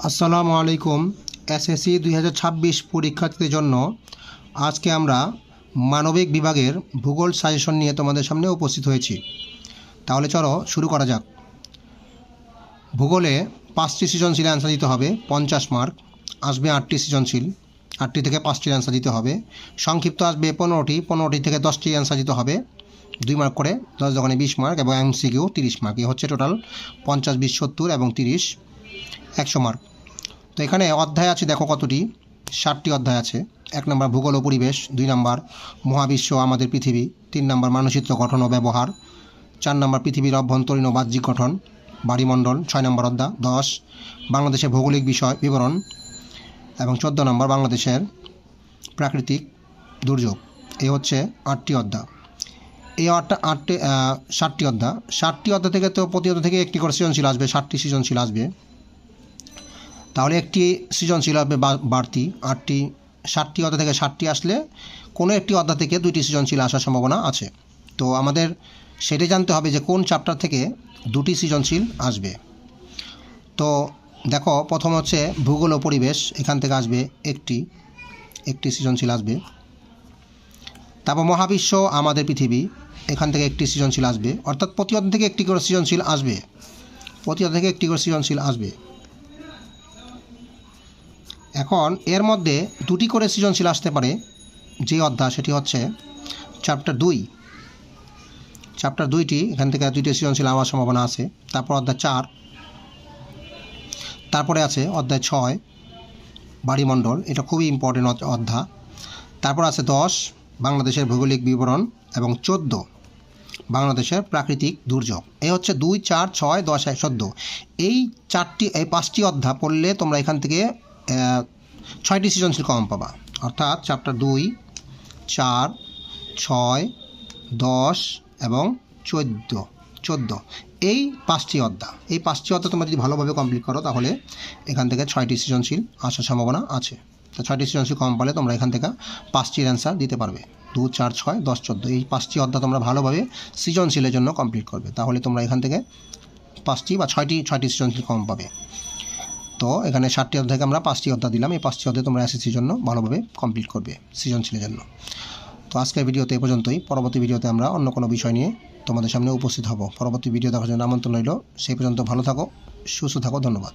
আসসালামু আলাইকুম। এসএসসি 2026 পরীক্ষার্থীদের জন্য আজকে আমরা মানবিক বিভাগের ভূগোল সাজেশন নিয়ে তোমাদের সামনে উপস্থিত হয়েছি। তাহলে চলো শুরু করা যাক। ভূগোলে 5টি সৃজনশীল অ্যান্সার দিতে হবে, 50 মার্ক আসবে। 8টি সৃজনশীল, 8টি থেকে 5টির অ্যান্সার দিতে হবে। সংক্ষিপ্ত আসবে 15টি থেকে 10টি অ্যান্সার দিতে হবে, 2 মার্ক করে, 10 দোকানে 20 মার্ক, এবং এমসিকিউ 30 মার্ক। এই হচ্ছে টোটাল 50, 20, 70 এবং 30, 100 মার্ক। তো এখানে অধ্যায় আছে, দেখো কতটি, 60টি অধ্যায় আছে। 1 নম্বর ভূগোল ও পরিবেশ, 2 নম্বর মহাবিশ্ব আমাদের পৃথিবী, 3 নম্বর মানচিত্র গঠন ও ব্যবহার, 4 নম্বর পৃথিবীর অভ্যন্তরীণ ও বাহ্যিক গঠন, বাড়িমণ্ডল, 6 নম্বর অধ্যায় 10 বাংলাদেশের ভৌগোলিক বিষয় বিবরণ, এবং 14 নম্বর বাংলাদেশের প্রাকৃতিক দুর্যোগ। এই হচ্ছে 8টি অধ্যায়। এই 60টি অধ্যায়, 60টি অধ্যায় থেকে তো প্রতি অধ্যায় থেকে একটি করে সৃজনশীল আসবে, 60টি সৃজনশীল আসবে। তাহলে একটি সৃজনশীল হবে বাড়তি। 60টি অধ্যায় থেকে 60টি আসলে কোনো একটি অধ্যায় থেকে 2টি সৃজনশীল আসার সম্ভাবনা আছে। তো আমাদের সেটাই জানতে হবে যে কোন চ্যাপ্টার থেকে 2টি সৃজনশীল আসবে। তো দেখো, প্রথম হচ্ছে ভূগোল ও পরিবেশ, এখান থেকে আসবে একটি সৃজনশীল আসবে। তারপর মহাবিশ্ব আমাদের পৃথিবী, এখান থেকে একটি সৃজনশীল আসবে। অর্থাৎ প্রতি অধ্যায় থেকে একটি করে সৃজনশীল আসবে, প্রতি অধ্যায় থেকে একটি করে সৃজনশীল আসবে। এখন এর মধ্যে 2টি করে সৃজনশীল আসতে পারে। যে অধ্যায় সেটি হচ্ছে চ্যাপ্টার 2টি, এখান থেকে 2টি সৃজনশীল হওয়ার সম্ভাবনা আছে। তারপর অধ্যায় 4, তারপরে আছে অধ্যায় 6 বাড়িমণ্ডল, এটা খুবই ইম্পর্টেন্ট অধ্যায়। তারপর আছে 10 বাংলাদেশের ভৌগোলিক বিবরণ, এবং 14 বাংলাদেশের প্রাকৃতিক দুর্যোগ। এই হচ্ছে 2, 4, 6, 10, 14। এই 5টি অধ্যায় পড়লে তোমরা এখান থেকে 6টি সৃজনশীল কম পাবা। অর্থাৎ চ্যাপ্টার 2, 4, 6, 10 এবং 14, এই 5টি অধ্যায়। এই 5টি অধ্যায় তোমরা যদি ভালোভাবে কমপ্লিট করো তাহলে এখান থেকে 6টি সৃজনশীল আসার সম্ভাবনা আছে। তো 6টি সৃজনশীল কম পালে তোমরা এখান থেকে 5টির অ্যান্সার দিতে পারবে। 2, 4, 6, 10, 14, এই 5টি অধ্যায় তোমরা ভালোভাবে সৃজনশীলের জন্য কমপ্লিট করবে, তাহলে তোমরা এখান থেকে 5টি বা 6টি সৃজনশীল কম পাবে। তো এখানে 60টি অধ্যায়কে আমরা 5টি অধ্যায় দিলাম। এই 5টি অধ্যায় তোমরা এসএসসির জন্য ভালোভাবে কমপ্লিট করবে সৃজনশীলের জন্য। তো আজকের ভিডিওতে এই পর্যন্তই। পরবর্তী ভিডিওতে আমরা অন্য কোনো বিষয় নিয়ে তোমাদের সামনে উপস্থিত হব। পরবর্তী ভিডিও দেখার জন্য আমন্ত্রণ রইল। সেই পর্যন্ত ভালো থাকো, সুস্থ থাকো। ধন্যবাদ।